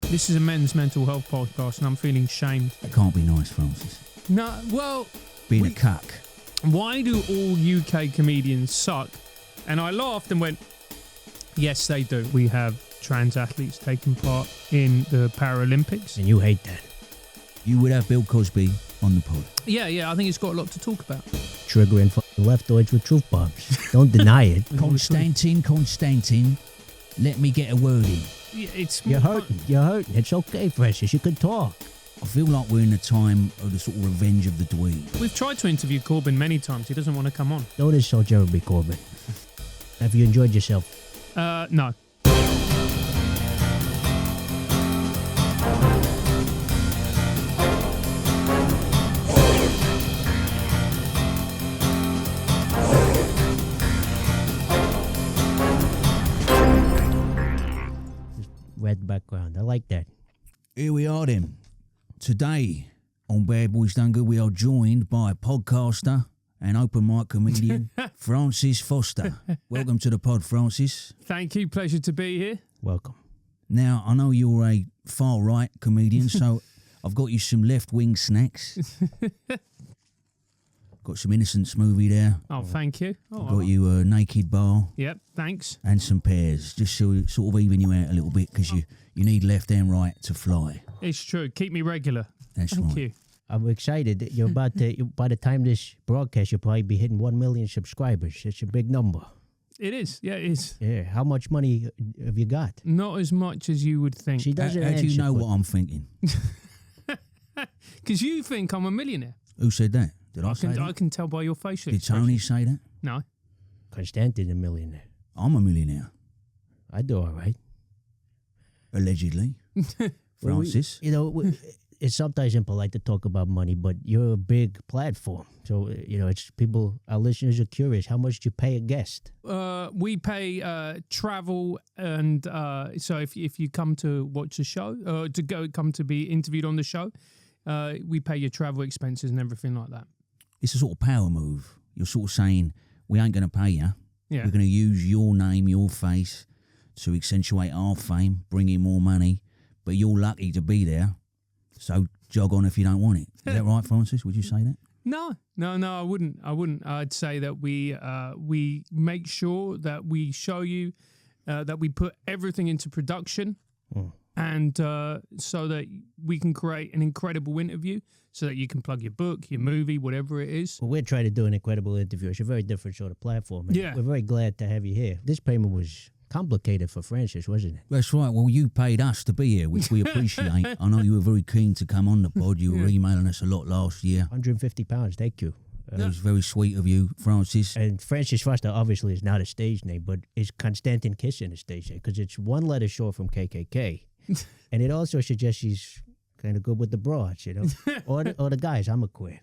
This is a men's mental health podcast, and I'm feeling shamed. That can't be nice, Francis. No, well... Being a cuck. Why do all UK comedians suck? And I laughed and went, yes, they do. We have trans athletes taking part in the Paralympics. And you hate that. You would have Bill Cosby on the pod. Yeah, I think it's got a lot to talk about. Triggering fucking leftoids with truth bombs. Don't deny it. Konstantin, let me get a word in. Yeah, it's You're hurting. It's okay, Francis. You can talk. I feel like we're in a time of the sort of revenge of the dweeb. We've tried to interview Corbyn many times. He doesn't want to come on. Don't insult Jeremy Corbyn. Have you enjoyed yourself? No. Red background. I like that. Here we are then. Today on Bad Boys Done Good, we are joined by podcaster and open mic comedian Francis Foster. Welcome to the pod, Francis. Thank you. Pleasure to be here. Welcome. Now, I know you're a far-right comedian, so I've got you some left-wing snacks. Got some Innocence movie there. Oh, thank you. Oh, Got you a Naked Bar. Yep, thanks. And some pears, just so sort of even you out a little bit, because you need left and right to fly. It's true. Keep me regular. That's Thank right. you. I'm excited. You're about to, by the time this broadcast, you'll probably be hitting 1 million subscribers. It's a big number. It is. Yeah, it is. Yeah. How much money have you got? Not as much as you would think. She doesn't How do you answer, know but- what I'm thinking? Because you think I'm a millionaire. Who said that? Did I say I that? can tell by your facial Did expression. Tony say that? No. Konstantin a millionaire. I'm a millionaire, I do all right. allegedly. Well, Francis. It's sometimes impolite to talk about money, but you're a big platform. So, it's people, our listeners are curious. How much do you pay a guest? We pay travel, and so if you come to watch a show, come to be interviewed on the show, we pay your travel expenses and everything like that. It's a sort of power move. You're sort of saying, we ain't going to pay you. Yeah. We're going to use your name, your face to accentuate our fame, bring in more money, but you're lucky to be there. So jog on if you don't want it. Is that right, Francis? Would you say that? No, I wouldn't. I'd say that we make sure that we show you that we put everything into production, and so that we can create an incredible interview, so that you can plug your book, your movie, whatever it is. Well, we're trying to do an incredible interview. It's a very different sort of platform. And Yeah. We're very glad to have you here. This payment was complicated for Francis, wasn't it? That's right. Well, you paid us to be here, which we appreciate. I know you were very keen to come on the pod. You were emailing us a lot last year. 150 pounds. Thank you. It was very sweet of you, Francis. And Francis Foster obviously is not a stage name, but is Konstantin Kisin a stage name? Because it's one letter short from KKK. And it also suggests he's kind of good with the broads, or the guys. I'm a queer.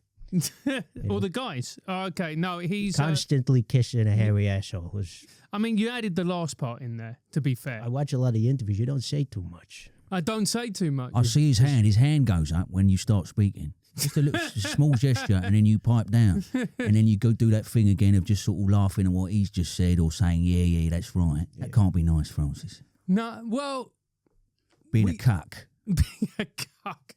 Or the guys. Okay, no, he's... Constantly kissing a hairy asshole. you added the last part in there, to be fair. I watch a lot of the interviews. You don't say too much. I don't say too much. I see his hand. His hand goes up when you start speaking. Just a little small gesture, and then you pipe down. And then you go do that thing again of just sort of laughing at what he's just said or saying, yeah, that's right. That can't be nice, Francis. No, well... Being a cuck. Being a cuck.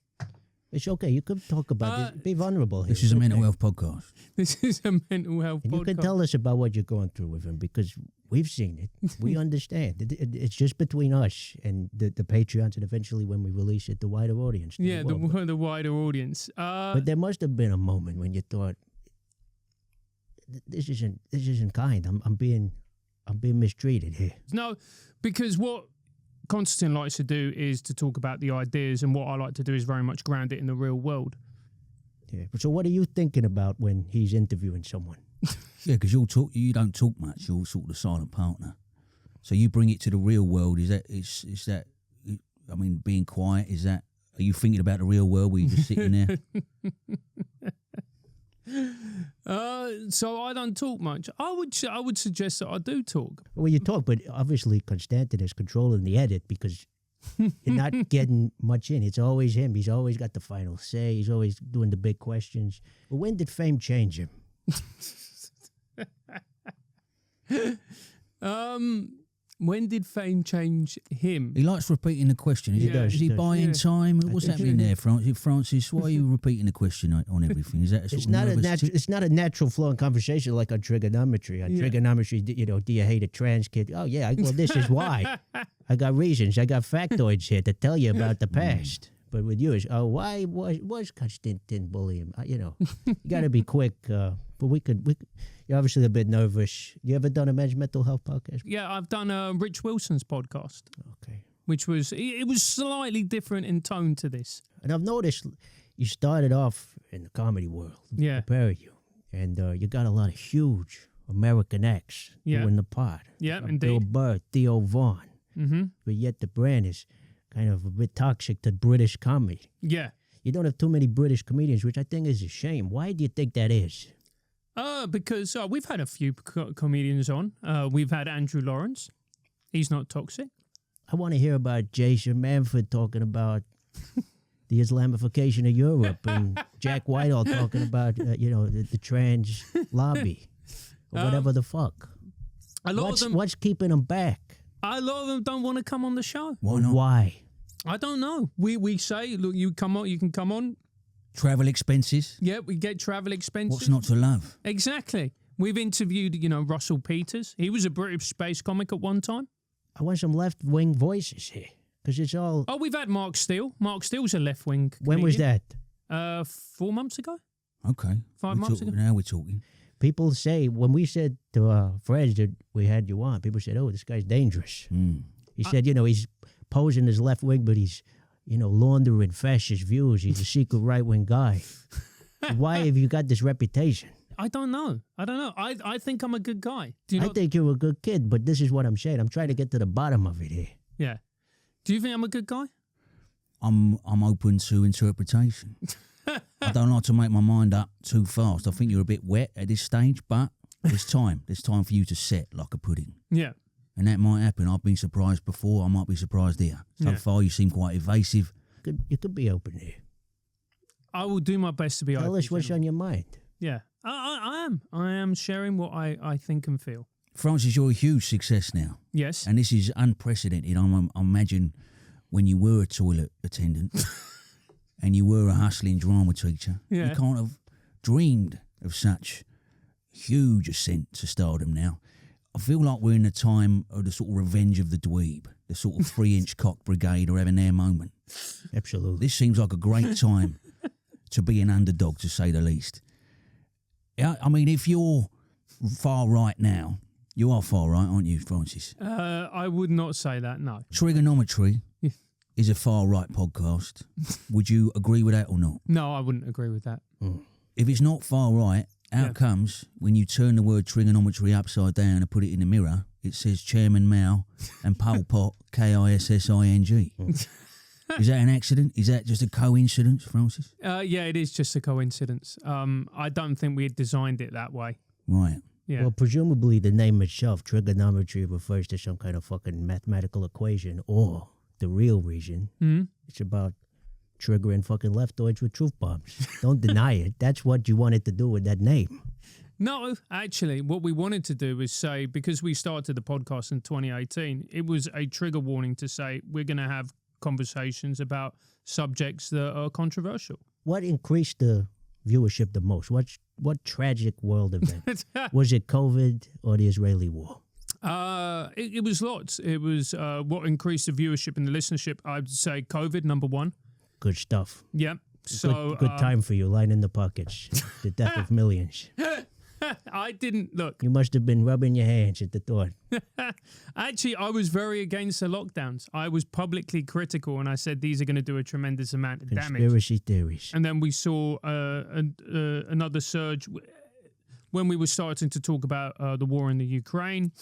It's okay. You can talk about it. Be vulnerable here. This is a mental health podcast. This is a mental health And podcast. you can tell us about what you're going through with him, because we've seen it. We understand. It's just between us and the Patreons, and eventually when we release it, the wider audience. to Yeah, world. the wider audience. But there must have been a moment when you thought, this isn't kind. I'm being mistreated here. No, because what Konstantin likes to do is to talk about the ideas, and what I like to do is very much ground it in the real world. Yeah. So what are you thinking about when he's interviewing someone? Yeah, because you don't talk much. You're sort of the silent partner. So you bring it to the real world. Is that? I mean, being quiet. Are you thinking about the real world where you're just sitting there? So I don't talk much. I would suggest that I do talk. Well, you talk, but obviously Konstantin is controlling the edit, because you're not getting much in. It's always him. He's always got the final say. He's always doing the big questions. But when did fame change him? When did fame change him? He likes repeating the question. Is, Yeah, is he he does. buying time? What's think happening there, Francis? Why are you repeating the question on everything? Is that a sort It's of not a nervous tick? it's not a natural flowing conversation like on trigonometry. On Yeah. trigonometry, do you hate a trans kid? Oh yeah, well this is why. I got reasons. I got factoids here to tell you about the past. But with you, it's why was Konstantin bullying? You got to be quick. But we could. You're obviously a bit nervous. You ever done a men's mental health podcast? Yeah, I've done Rich Wilson's podcast, Okay. which was it was slightly different in tone to this. And I've noticed you started off in the comedy world. Yeah. Prepare you, and you got a lot of huge American acts Yeah. doing the pod. Yeah, Bill indeed. Burr, Theo Vaughn. Mm-hmm. But yet the brand is kind of a bit toxic to British comedy. Yeah. You don't have too many British comedians, which I think is a shame. Why do you think that is? Because we've had a few comedians on. We've had Andrew Lawrence. He's not toxic. I want to hear about Jason Manford talking about the Islamification of Europe and Jack Whitehall talking about, the trans lobby or whatever the fuck. A lot of them. What's keeping them back? A lot of them don't want to come on the show. Why not? Why? I don't know. We say, look, you can come on. Travel expenses. Yeah, we get travel expenses. What's not to love? Exactly. We've interviewed, Russell Peters. He was a British space comic at one time. I want some left-wing voices here because it's all... Oh, we've had Mark Steele. Mark Steele's a left-wing When was comedian. that? 4 months ago. Okay. 5 months ago. Now we're talking. People say, when we said to our friends that we had you on, people said, oh, this guy's dangerous. He said, he's posing as left wing, but he's, laundering fascist views. He's a secret right wing guy. Why have you got this reputation? I don't know. I think I'm a good guy. Do you I know? think you're a good kid, but this is what I'm saying. I'm trying to get to the bottom of it here. Yeah. Do you think I'm a good guy? I'm open to interpretation. I don't like to make my mind up too fast. I think you're a bit wet at this stage, but there's time. There's time for you to set like a pudding. Yeah. And that might happen. I've been surprised before. I might be surprised here. So Yeah. far, you seem quite evasive. You could be open here. I will do my best to be Tell open. us what's gentlemen. on your mind. Yeah. I am. I am sharing what I think and feel. Francis, you're a huge success now. Yes. And this is unprecedented. I imagine when you were a toilet attendant and you were a hustling drama teacher, Yeah. you can't have dreamed of such huge ascent to stardom now. I feel like we're in the time of the sort of revenge of the dweeb. The sort of 3-inch cock brigade are having their moment. Absolutely. This seems like a great time to be an underdog, to say the least. Yeah, I mean, if you're far right now, you are far right, aren't you, Francis? I would not say that. No. Triggernometry is a far right podcast. Would you agree with that or not? No, I wouldn't agree with that. If it's not far right, out comes when you turn the word trigonometry upside down and put it in the mirror, it says Chairman Mao and Pol Pot, Kissing. Is that an accident? Is that just a coincidence, Francis? Yeah, it is just a coincidence. I don't think we had designed it that way. Right. Yeah. Well, presumably the name itself, trigonometry, refers to some kind of fucking mathematical equation, or the real reason, it's about triggering fucking leftoids with truth bombs. Don't deny it. That's what you wanted to do with that name. No, actually, what we wanted to do is say, because we started the podcast in 2018, it was a trigger warning to say we're going to have conversations about subjects that are controversial. What increased the viewership the most? What tragic world event? Was it COVID or the Israeli war? It was lots. It was what increased the viewership and the listenership. I'd say COVID, number one. Good stuff. Yeah. So Good time for you, line in the pockets. The death of millions. I didn't look. You must have been rubbing your hands at the thought. Actually, I was very against the lockdowns. I was publicly critical, and I said these are going to do a tremendous amount of damage. Conspiracy theories. And then we saw another surge when we were starting to talk about the war in the Ukraine,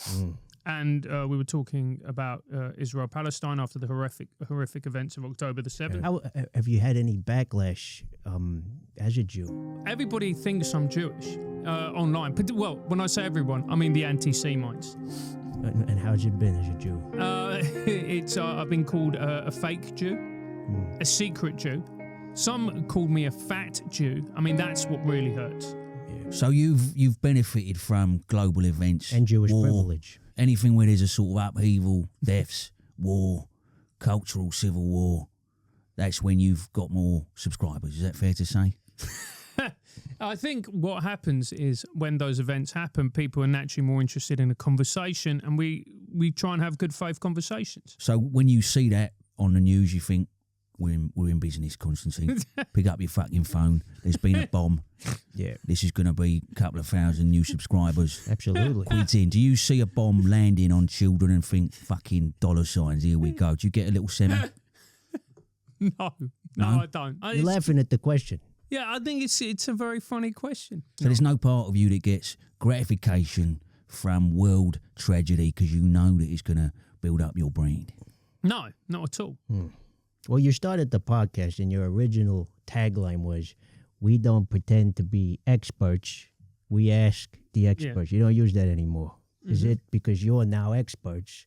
and we were talking about Israel-Palestine after the horrific events of October the 7th. How, have you had any backlash as a Jew? Everybody thinks I'm Jewish online. But, well, when I say everyone, I mean the anti-Semites. And how's it been as a Jew? I've been called a fake Jew, a secret Jew. Some called me a fat Jew. I mean, that's what really hurts. So you've benefited from global events And Jewish war, privilege. anything where there's a sort of upheaval, deaths, war, cultural civil war, that's when you've got more subscribers. Is that fair to say? I think what happens is when those events happen, people are naturally more interested in a conversation, and we try and have good faith conversations. So when you see that on the news, you think, we're in business, Konstantin. Pick up your fucking phone. There's been a bomb. Yeah, This is going to be a couple of thousand new subscribers. absolutely. Quids in. Do you see a bomb landing on children and think, fucking dollar signs, here we go? Do you get a little semi? No, I don't. You're laughing at the question. Yeah, I think it's a very funny question. So there's no part of you that gets gratification from world tragedy because you know that it's going to build up your brain. No, not at all. Well, you started the podcast and your original tagline was, "We don't pretend to be experts. We ask the experts." You don't use that anymore. Is it because you're now experts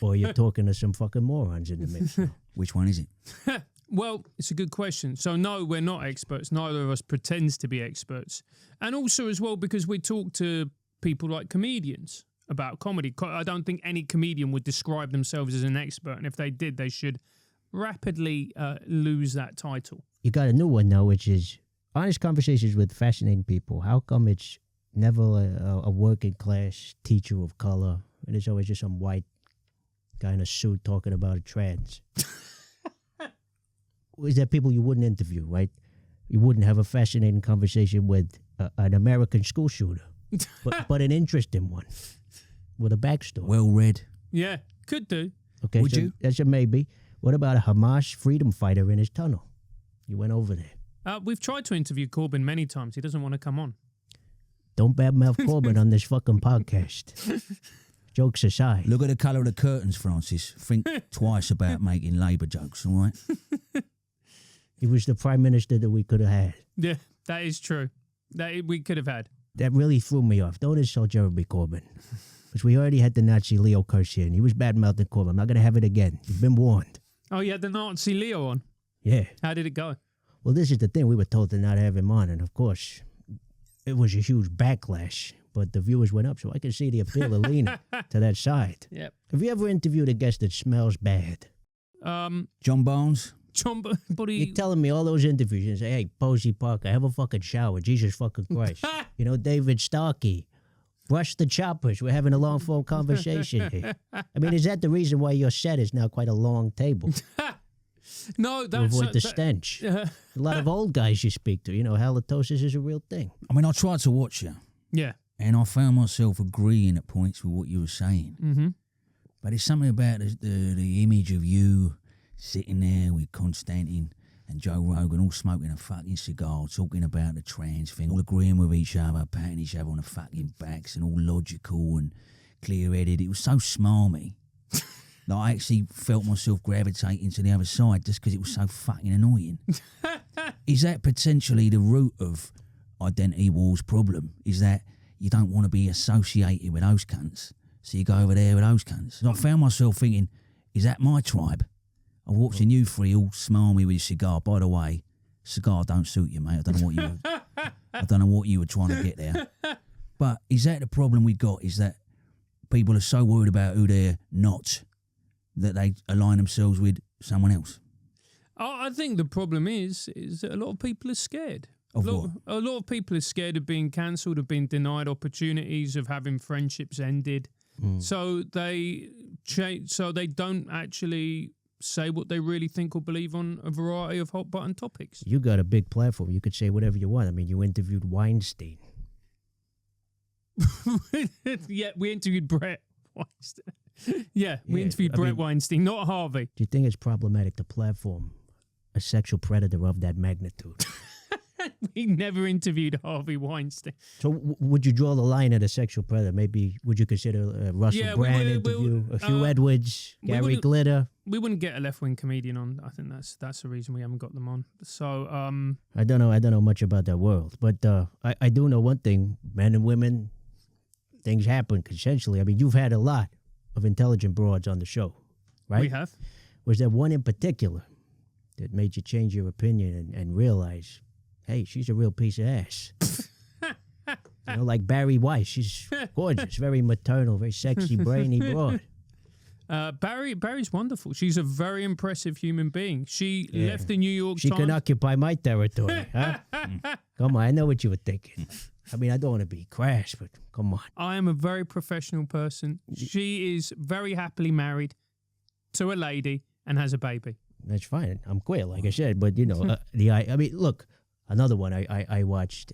or you're talking to some fucking morons in the mix? Which one is it? Well, it's a good question. So, no, we're not experts. Neither of us pretends to be experts. And also as well, because we talk to people like comedians about comedy. I don't think any comedian would describe themselves as an expert. And if they did, they should rapidly lose that title. You got a new one now, which is Honest Conversations with Fascinating People. How come it's never a working class teacher of color and it's always just some white guy in a suit talking about a trans? Is there people you wouldn't interview, right? You wouldn't have a fascinating conversation with an American school shooter, but an interesting one with a backstory. Well read. Yeah, could do. Okay, Would so you? that's a maybe. What about a Hamas freedom fighter in his tunnel? You went over there. We've tried to interview Corbyn many times. He doesn't want to come on. Don't badmouth Corbyn on this fucking podcast. Jokes aside. Look at the colour of the curtains, Francis. Think twice about making Labour jokes, all right? He was the prime minister that we could have had. Yeah, that is true. That we could have had. That really threw me off. Don't insult Jeremy Corbyn. Because we already had the Nazi Leo curse here, and he was bad-mouthing Corbyn. I'm not going to have it again. You've been warned. Oh, you had the Nazi Leo on. Yeah. How did it go? Well, this is the thing. We were told to not have him on, and of course, it was a huge backlash. But the viewers went up, so I can see the appeal of leaning to that side. Yep. Have you ever interviewed a guest that smells bad? John Barnes? John, but You're telling me all those interviews and say, "Hey, Posey Parker, have a fucking shower. Jesus fucking Christ." You know, David Starkey, brush the choppers. We're having a long phone conversation here. I mean, is that the reason why your set is now quite a long table? No, To that's avoid the stench. A lot of old guys you speak to, you know, halitosis is a real thing. I mean, I tried to watch you, yeah. and I found myself agreeing at points with what you were saying. Mm-hmm. But there's something about the image of you sitting there with Konstantin and Joe Rogan all smoking a fucking cigar, talking about the trans thing, all agreeing with each other, patting each other on the fucking backs and all logical and clear-headed. It was so smarmy. Like I actually felt myself gravitating to the other side just because it was so fucking annoying. Is that potentially the root of Identity War's problem? Is that you don't want to be associated with those cunts, so you go over there with those cunts? And I found myself thinking, is that my tribe? I walked in you three all smarmy with your cigar. By the way, cigar don't suit you, mate. I don't know what you were trying to get there. But is that the problem we got? Is that people are so worried about who they're not that they align themselves with someone else? I think the problem is that a lot of people are scared. Of what? A lot of people are scared of being cancelled, of being denied opportunities, of having friendships ended. So they don't actually say what they really think or believe on a variety of hot button topics. You got a big platform. You could say whatever you want. I mean, you interviewed Weinstein. Yeah, we interviewed Brett Weinstein. Yeah, we interviewed I Brett mean- Weinstein, not Harvey. Do you think it's problematic to platform a sexual predator of that magnitude? We never interviewed Harvey Weinstein. So would you draw the line at a sexual predator? Maybe would you consider a Russell Yeah, we Brand would- interview, a Hugh Edwards, we Gary wouldn't- Glitter? We wouldn't get a left-wing comedian on. I think that's the reason we haven't got them on. So, I don't know much about that world, but I do know one thing: men and women, things happen consensually. I mean, you've had a lot of intelligent broads on the show, right? we have. Was there one in particular that made you change your opinion and realize, hey, she's a real piece of ass? You know, like Barry White. She's gorgeous, very maternal, very sexy, brainy broad. Barry's wonderful. She's a very impressive human being. She left the New York She Times. can occupy my territory, huh? Come on, I know what you were thinking. I mean, I don't want to be crass, but come on. I am a very professional person. She is very happily married to a lady and has a baby. That's fine. I'm queer, like I said, but you know, I mean, look, another one I watched.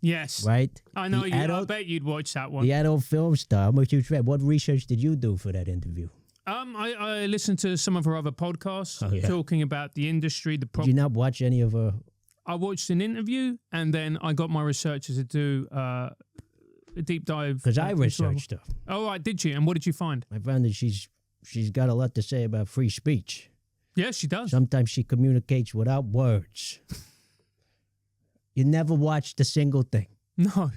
Yes, Right. I know you. I bet you'd watch that one. The adult film star. I'm a huge fan. What research did you do for that interview? I listened to some of her other podcasts talking about the industry. Did you not watch any of her? I watched an interview and then I got my researchers to do a deep dive. Because I researched her. Oh, right, did you? And what did you find? I found that she's got a lot to say about free speech. Yes, she does. Sometimes she communicates without words. You never watched a single thing. No.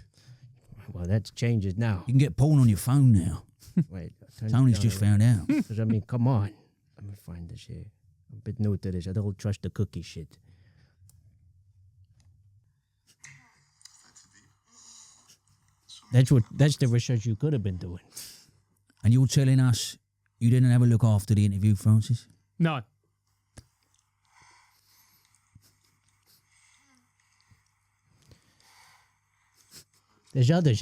Well, that changes now. You can get porn on your phone now. Wait, Tony's just found out. Because, I mean, come on. Let me find this here. I'm a bit new to this. I don't trust the cookie shit. That's the research you could have been doing. And you're telling us you didn't have a look after the interview, Francis? No. There's others.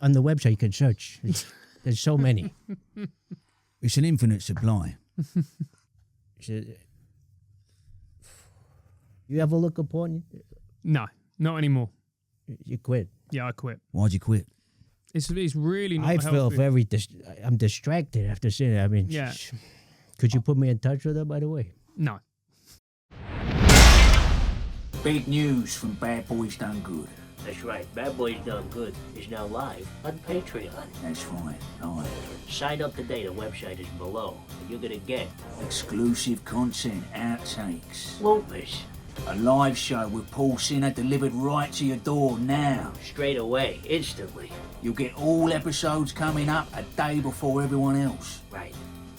On the website you can search. There's so many. It's an infinite supply. You ever look at porn? No, not anymore. You quit. Yeah, I quit. Why'd you quit? It's really not I feel healthy. I'm distracted after seeing it. I mean, Yeah. Could you put me in touch with her, by the way? No. Big news from Bad Boys Done Good. That's right. Bad Boys Done Good is now live on Patreon. That's right. Right. Sign up today. The website is below. And you're going to get Exclusive content, outtakes. bloopers A live show with Paul Sinner delivered right to your door now. straight away, instantly. You'll get all episodes coming up a day before everyone else. Right.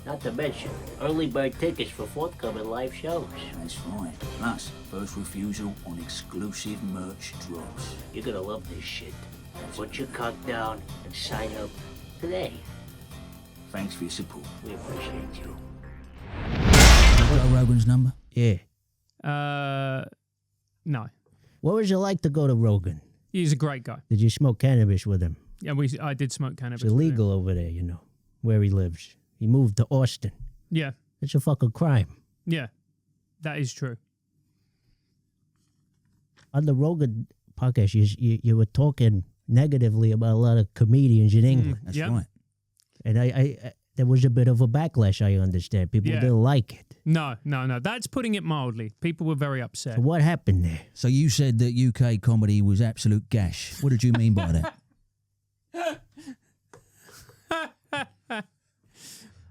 Not to mention early bird tickets for forthcoming live shows. That's right. Plus, first refusal on exclusive merch drops. You're going to love this shit. Put your cock down and sign up today. Thanks for your support. We appreciate you. Joe Rogan's number? Yeah. No. What was it like to go to Rogan? He's a great guy. Did you smoke cannabis with him? Yeah, I did smoke cannabis. It's with him. illegal over there, you know, where he lives. He moved to Austin. Yeah, It's a fucking crime. yeah, that is true. On the Rogan podcast, you were talking negatively about a lot of comedians in England. That's Yep. right. And I there was a bit of a backlash, I understand. People Yeah. didn't like it. No. That's putting it mildly. People were very upset. So what happened there? So you said that UK comedy was absolute gash. What did you mean by that?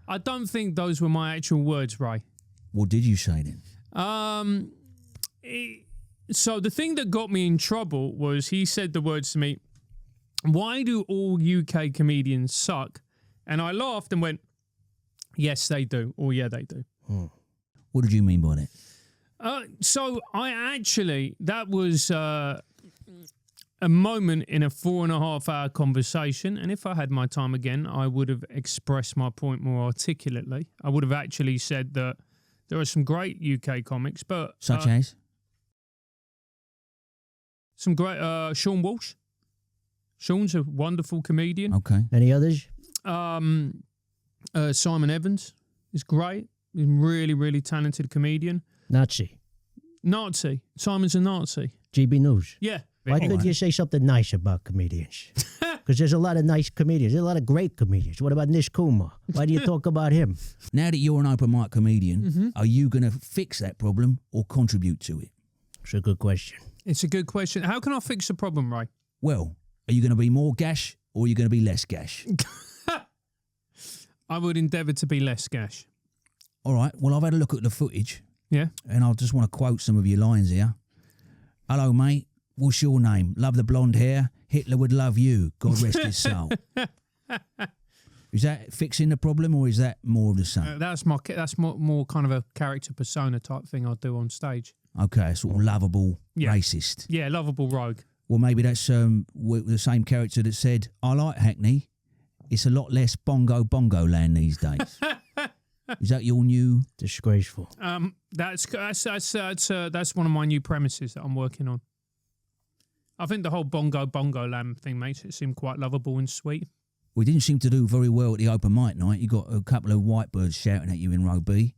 I don't think those were my actual words, Ray. What did you say then? So the thing that got me in trouble was he said the words to me, "Why do all UK comedians suck?" And I laughed and went, "Yes, they do." Or "Yeah, they do." What did you mean by that? So that was a moment in a 4.5 hour conversation. And if I had my time again, I would have expressed my point more articulately. I would have actually said that there are some great UK comics, but... Such as? Some great... Sean Walsh. Sean's a wonderful comedian. Okay. Any others? Simon Evans is great. He's a really, really talented comedian. Nazi. Simon's a Nazi. GB News. Yeah. Why couldn't you say something nice about comedians? Because there's a lot of nice comedians. There's a lot of great comedians. What about Nish Kumar? Why do you talk about him? Now that you're an open mic comedian, are you going to fix that problem or contribute to it? It's a good question. It's a good question. How can I fix the problem, Ray? Well, are you going to be more gash or are you going to be less gash? I would endeavour to be less gash. All right. Well, I've had a look at the footage. Yeah. And I just want to quote some of your lines here. "Hello, mate. What's your name? Love the blonde hair. Hitler would love you. God rest his soul." Is that fixing the problem or is that more of the same? That's more kind of a character persona type thing I do on stage. Okay, sort of lovable Yeah. racist. Yeah, lovable rogue. Well, maybe that's the same character that said, "I like Hackney. It's a lot less bongo land these days." Is that your new? Disgraceful. That's one of my new premises that I'm working on. I think the whole bongo land thing makes it seem quite lovable and sweet. We didn't seem to do very well at the open mic night. You got a couple of white birds shouting at you in row B.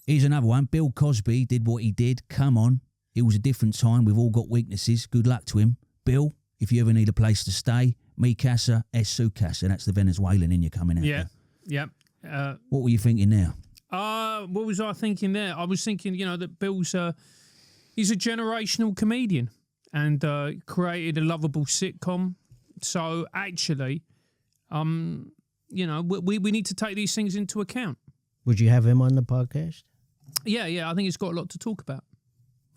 Here's another one. Bill Cosby did what he did. Come on. It was a different time. We've all got weaknesses. Good luck to him. Bill, if you ever need a place to stay, mi casa es su casa. That's the Venezuelan in you coming out. Yeah, there. yeah. What were you thinking now? What was I thinking there? I was thinking, that Bill's he's a generational comedian and created a lovable sitcom. So actually, we need to take these things into account. Would you have him on the podcast? Yeah. I think he's got a lot to talk about.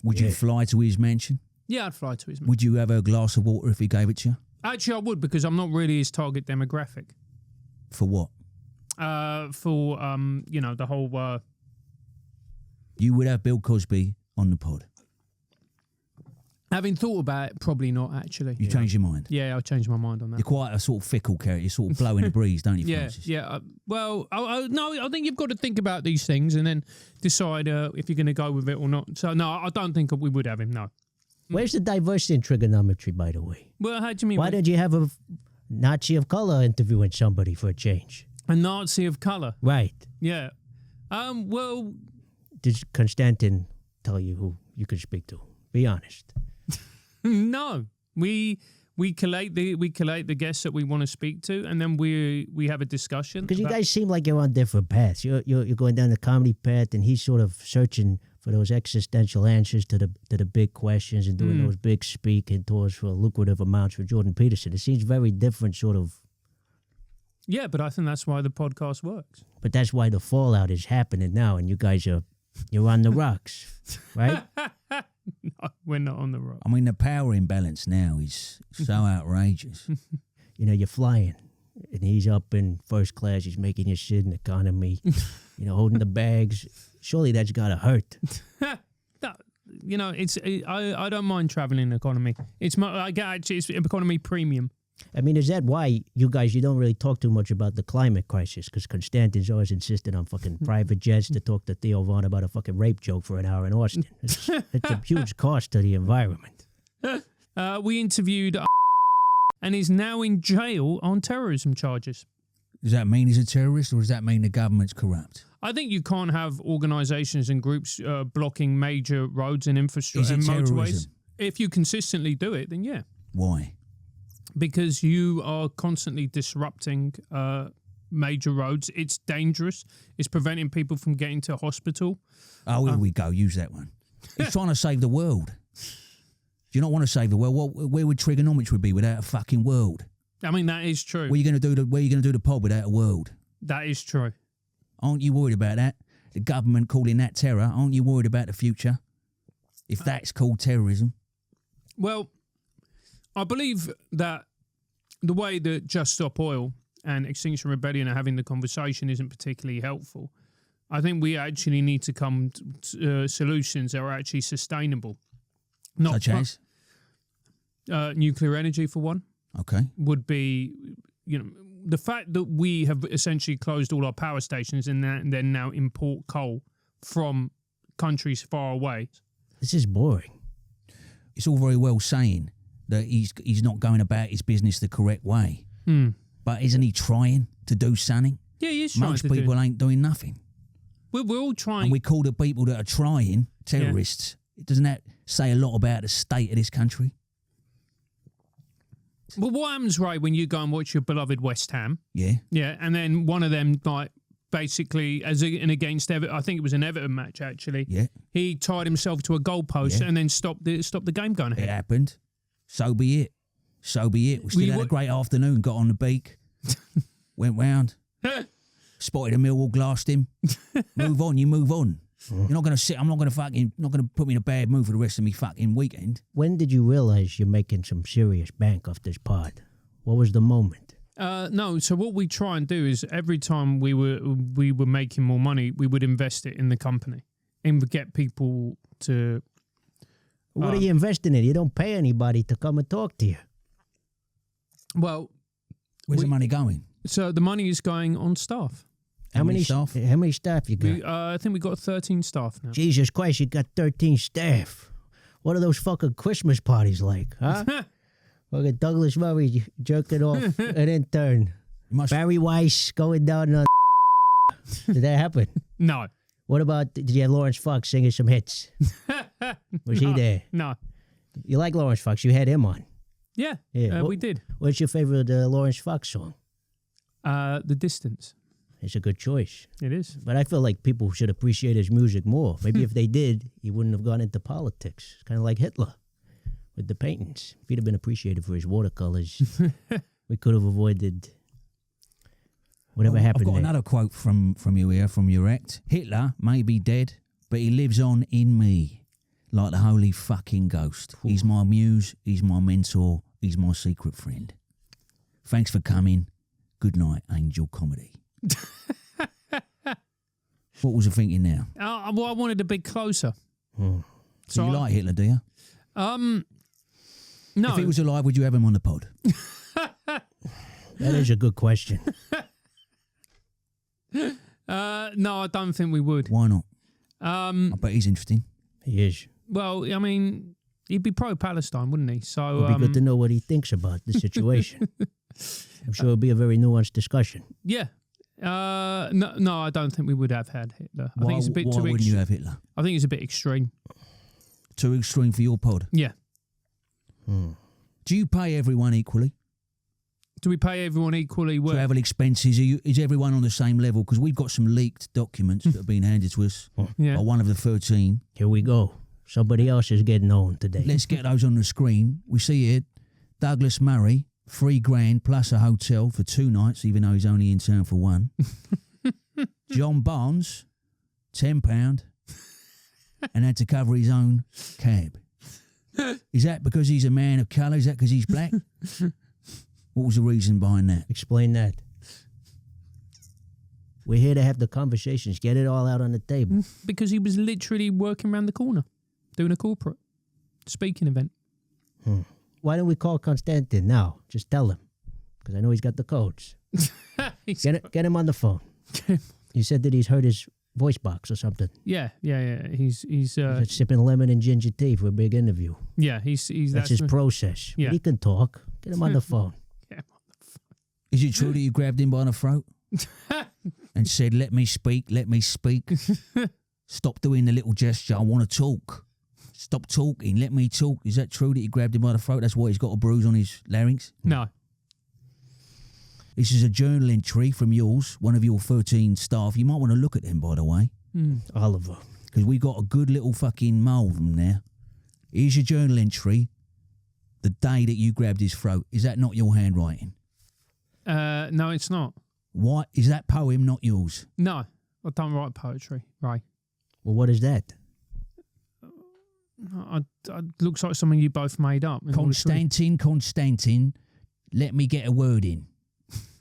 Would you fly to his mansion? Yeah, I'd fly to his mansion. Would you have a glass of water if he gave it to you? Actually, I would, because I'm not really his target demographic. For what? For the whole. You would have Bill Cosby on the pod. Having thought about it, probably not, actually. You changed your mind? Yeah, I changed my mind on that. You're quite a sort of fickle character. You sort of blow in the breeze, don't you, Francis? Yeah. No, I think you've got to think about these things and then decide if you're going to go with it or not. So, no, I don't think we would have him, no. Where's the diversity in trigonometry, by the way? Well, how do you mean? Why don't you have a Nazi of color interviewing somebody for a change? A Nazi of color? Right. Yeah. Well... Did Konstantin tell you who you could speak to? Be honest. No, we collate the guests that we want to speak to, and then we have a discussion. Because you guys seem like you're on different paths. You're going down the comedy path, and he's sort of searching for those existential answers to the big questions and doing those big speaking tours for lucrative amounts for Jordan Peterson. It seems very different, sort of. Yeah, but I think that's why the podcast works. But that's why the fallout is happening now, and you guys you're on the rocks, right? No, we're not on the rock. I mean, the power imbalance now is so outrageous. You're flying, and he's up in first class. He's making your shit in economy, holding the bags. Surely that's got to hurt. I don't mind traveling economy. It's economy premium. I mean, is that why you don't really talk too much about the climate crisis? Because Konstantin's always insisted on fucking private jets to talk to Theo Vaughn about a fucking rape joke for an hour in Austin. It's a huge cost to the environment. We interviewed and he's now in jail on terrorism charges. Does that mean he's a terrorist, or does that mean the government's corrupt? I think you can't have organisations and groups blocking major roads and infrastructure and terrorism? Motorways. If you consistently do it, then yeah. Why? Because you are constantly disrupting major roads. It's dangerous. It's preventing people from getting to hospital. Oh, here we go. Use that one. He's trying to save the world. Do you not want to save the world? Where would trigonometry be without a fucking world? I mean, that is true. Where are you going to do the pod without a world? That is true. Aren't you worried about that? The government calling that terror. Aren't you worried about the future? If that's called terrorism. Well, I believe that the way that Just Stop Oil and Extinction Rebellion are having the conversation isn't particularly helpful. I think we actually need to come to solutions that are actually sustainable. Such as? Nuclear energy, for one. Okay. Would be, the fact that we have essentially closed all our power stations and then now import coal from countries far away. This is boring. It's all very well saying that he's not going about his business the correct way. But isn't he trying to do something? Yeah, he is trying Most to people ain't doing nothing. We're all trying. And we call the people that are trying terrorists. Yeah. Doesn't that say a lot about the state of this country? Well, what happens, Ray, when you go and watch your beloved West Ham? Yeah. Yeah, and then one of them, basically, against Everton, I think it was an Everton match, actually. Yeah. He tied himself to a goalpost and then stopped the game going ahead. It happened. So be it. We still had a great afternoon, got on the beak, went round, spotted a Millwall, glassed him. Move on, you move on. You're not going to sit, not going to put me in a bad mood for the rest of me fucking weekend. When did you realize you're making some serious bank off this pod? What was the moment? No, so what we try and do is every time we were making more money, we would invest it in the company and would get people to What are you investing in? You don't pay anybody to come and talk to you. Well, Where's the money going? so the money is going on staff. How many staff? How many staff you got? I think we got 13 staff now. Jesus Christ, you got 13 staff. What are those fucking Christmas parties like, huh? Fucking Douglas Murray jerking off an intern. Barry Weiss going down on. Did that happen? No. What about, did you have Lawrence Fox singing some hits? Was he there? No. You like Lawrence Fox? You had him on. Yeah, Yeah. we did. What's your favorite Lawrence Fox song? The Distance. It's a good choice. It is. But I feel like people should appreciate his music more. Maybe if they did, he wouldn't have gone into politics. It's kind of like Hitler with the paintings. If he'd have been appreciated for his watercolors, we could have avoided whatever happened I've got there. another quote from you here, from your act. Hitler may be dead, but he lives on in me like the holy fucking ghost. He's my muse, he's my mentor, he's my secret friend. Thanks for coming. Good night, Angel Comedy. What was I thinking now? Well, I wanted a bit closer. Do you like Hitler, do you? No. If he was alive, would you have him on the pod? That is a good question. No, I don't think we would. Why not? I bet he's interesting. He is. Well, I mean, he'd be pro-Palestine, wouldn't he? So It'd be good to know what he thinks about the situation. I'm sure it'll be a very nuanced discussion. Yeah. No, I don't think we would have had Hitler. I think it's a bit why too. wouldn't you have Hitler? I think it's a bit extreme. Too extreme for your pod. Yeah. Do you pay everyone equally? Do we pay everyone equally? Well, Travel expenses, is everyone on the same level? Because we've got some leaked documents that have been handed to us yeah. by one of the 13. Here we go. Somebody else is getting on today. Let's get those on the screen. We see here Douglas Murray, $3,000 plus a hotel for 2 nights, even though he's only in town for 1. John Barnes, £10, and had to cover his own cab. Is that because he's a man of colour? Is that because he's black? What was the reason behind that? Explain that. We're here to have the conversations. Get it all out on the table. Because he was literally working around the corner, doing a corporate speaking event. Why don't we call Konstantin now? Just tell him. Because I know he's got the codes. Get him on the phone. You said that he's heard his voice box or something. Yeah. He's sipping lemon and ginger tea for a big interview. yeah. He's That's his process. Yeah. But he can talk. Get him on the phone. Is it true that you grabbed him by the throat and said, let me speak, let me speak? Stop doing the little gesture, I want to talk. Stop talking, let me talk. Is that true that you grabbed him by the throat? That's why he's got a bruise on his larynx? No. This is a journal entry from yours, one of your 13 staff. You might want to look at them, by the way. Oliver. Because we got a good little fucking mole of them there. Here's your journal entry, the day that you grabbed his throat. Is that not your handwriting? No, it's not. What? Is that poem not yours? No, I don't write poetry, Ray. Well, what is that? Looks like something you both made up. Konstantin, let me get a word in.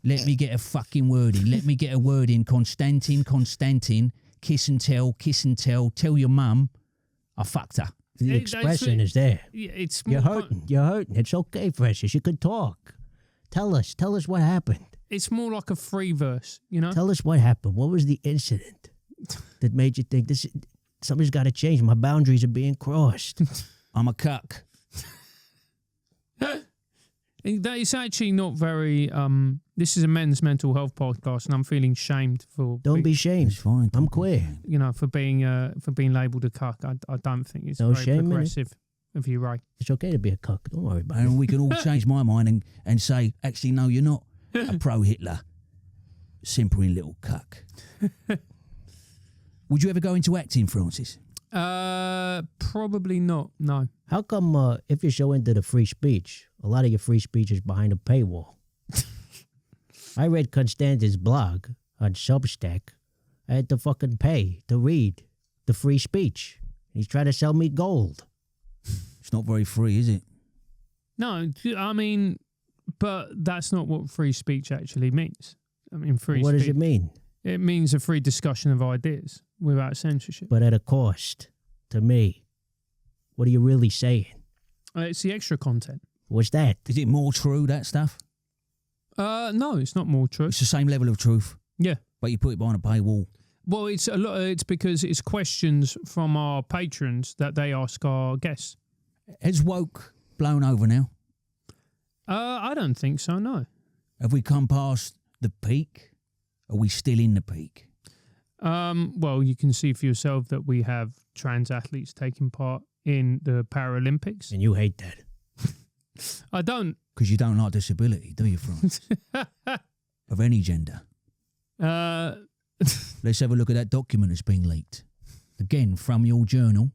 Let me get a fucking word in. Let me get a word in. Konstantin, kiss and tell your mum I fucked her. The expression is there. Yeah, it's You're hurting. It's okay, Precious. You could talk. Tell us what happened. It's more like a free verse, you know? Tell us what happened. What was the incident that made you think something's got to change? My boundaries are being crossed. I'm a cuck. That is actually not very. This is a men's mental health podcast, and I'm feeling shamed for. Don't be shamed. It's fine. I'm queer. You know, for being labelled a cuck. I don't think it's No very shame in it. progressive of you, Ray. It's okay to be a cuck. Don't worry about it. And we can all change my mind and say, actually, no, you're not a pro-Hitler, simpering little cuck. Would you ever go into acting, Francis? Probably not. No. How come if you're so into the free speech, a lot of your free speech is behind a paywall? I read Konstantin's blog on Substack. I had to fucking pay to read the free speech. He's trying to sell me gold. It's not very free, is it? No, I mean, but that's not what free speech actually means. I mean, What does it mean? It means a free discussion of ideas without censorship. But at a cost to me. What are you really saying? It's the extra content. What's that? Is it more true, that stuff? No, it's not more true. It's the same level of truth, Yeah. but you put it behind a paywall. Well, it's a lot. It's because it's questions from our patrons that they ask our guests. Has woke blown over now? I don't think so. No. Have we come past the peak? Are we still in the peak? Well, you can see for yourself that we have trans athletes taking part in the Paralympics. And you hate that. I don't. Because you don't like disability, do you, Francis? Of any gender. Let's have a look at that document that's been leaked. Again, from your journal.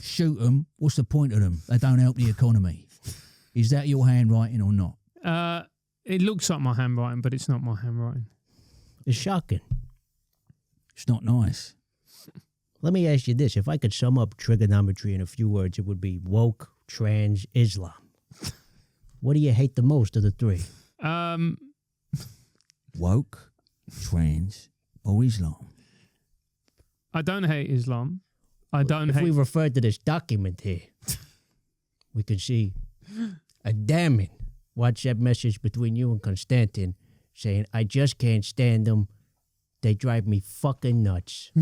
Shoot them. What's the point of them? They don't help the economy. Is that your handwriting or not? It looks like my handwriting, but it's not my handwriting. It's shocking. It's not nice. Let me ask you this. If I could sum up trigonometry in a few words, it would be woke, trans, Islam. What do you hate the most of the three? Woke, trans, or Islam? I don't hate Islam. I don't If hate... we refer to this document here, we could see a damning WhatsApp message between you and Konstantin saying, I just can't stand them. They drive me fucking nuts.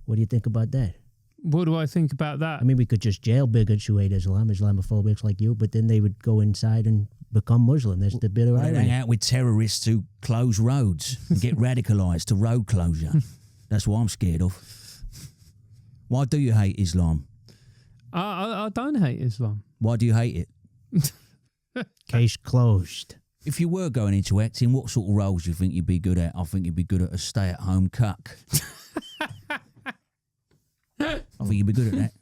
What do you think about that? What do I think about that? I mean, we could just jail bigots who hate Islam, Islamophobics like you, but then they would go inside and become Muslim. That's the bitter They hang irony. out with terrorists who close roads and get radicalised to road closure. That's what I'm scared of. Why do you hate Islam? I don't hate Islam. Why do you hate it? Case closed. If you were going into acting, what sort of roles do you think you'd be good at? I think you'd be good at a stay-at-home cuck. I think you'd be good at that.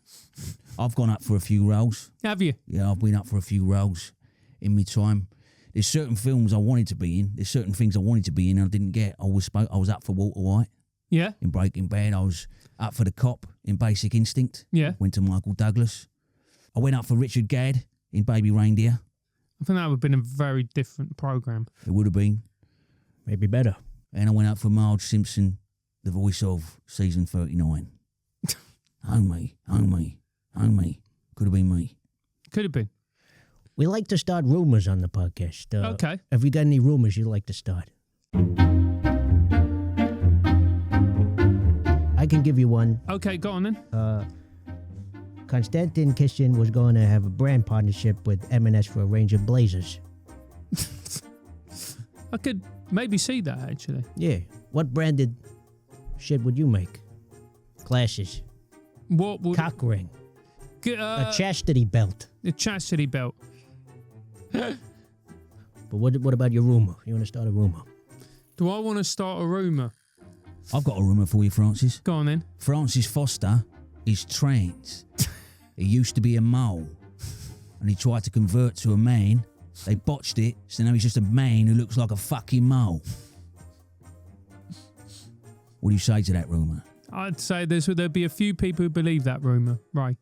I've gone up for a few roles. Have you? Yeah, I've been up for a few roles in my time. There's certain films I wanted to be in. There's certain things I wanted to be in and I didn't get. I was up for Walter White Yeah? in Breaking Bad. I was up for the cop in Basic Instinct. Yeah. Went to Michael Douglas. I went up for Richard Gadd in Baby Reindeer. I think that would have been a very different program. It would have been. Maybe better. And I went up for Marge Simpson, the voice of season 39. Homie. Could have been me. Could have been. We like to start rumors on the podcast. Okay. Have you got any rumors you'd like to start? I can give you one. Okay, go on then. Konstantin Kisin was going to have a brand partnership with M&S for a range of blazers. I could maybe see that, actually. Yeah. What branded shit would you make? Glasses. What would... Cock ring. A chastity belt. The chastity belt. But what about your rumor? You want to start a rumor? Do I want to start a rumour? I've got a rumour for you, Francis. Go on then. Francis Foster is trans. He used to be a mole and he tried to convert to a man. They botched it, so now he's just a man who looks like a fucking mole. What do you say to that rumour? I'd say there'd be a few people who believe that rumour. Right.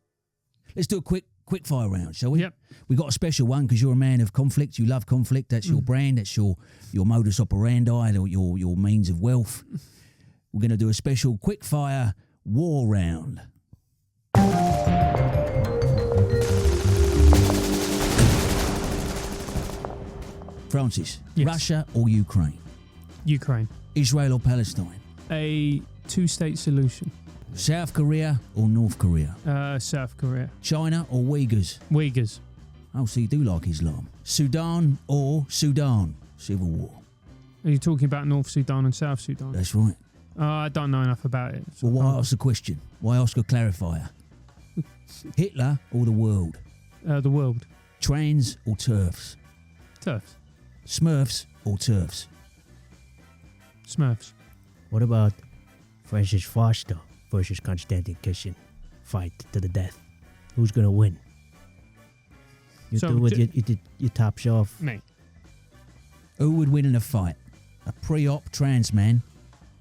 Let's do a quick fire round, shall we? Yep. We got a special one because you're a man of conflict. You love conflict. That's your brand. That's your modus operandi, your means of wealth. We're going to do a special quick fire war round. Francis, Yes. Russia or Ukraine? Ukraine. Israel or Palestine? A two-state solution. South Korea or North Korea? South Korea. China or Uyghurs? Uyghurs. Oh, so you do like Islam. Sudan or Sudan? Civil war. Are you talking about North Sudan and South Sudan? That's right. I don't know enough about it. So Well, why ask the question? Why ask a clarifier? Hitler or the world? the world. Trans or TERFs? Turfs. Smurfs or TERFs? Smurfs. What about Francis Foster versus Konstantin Kisin? Fight to the death. Who's going to win? You So do with ju- your tops off. Me. Who would win in a fight? A pre-op trans man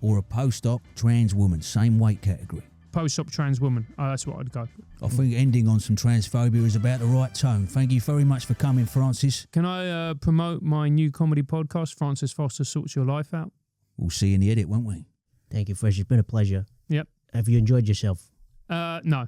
or a post-op trans woman? Same weight category. Post-op trans woman. That's what I'd go. I think ending on some transphobia is about the right tone. Thank you very much for coming, Francis. Can I promote my new comedy podcast, Francis Foster Sorts Your Life Out? We'll see you in the edit, won't we? Thank you, Fresh. It's been a pleasure. Yep. Have you enjoyed yourself? No.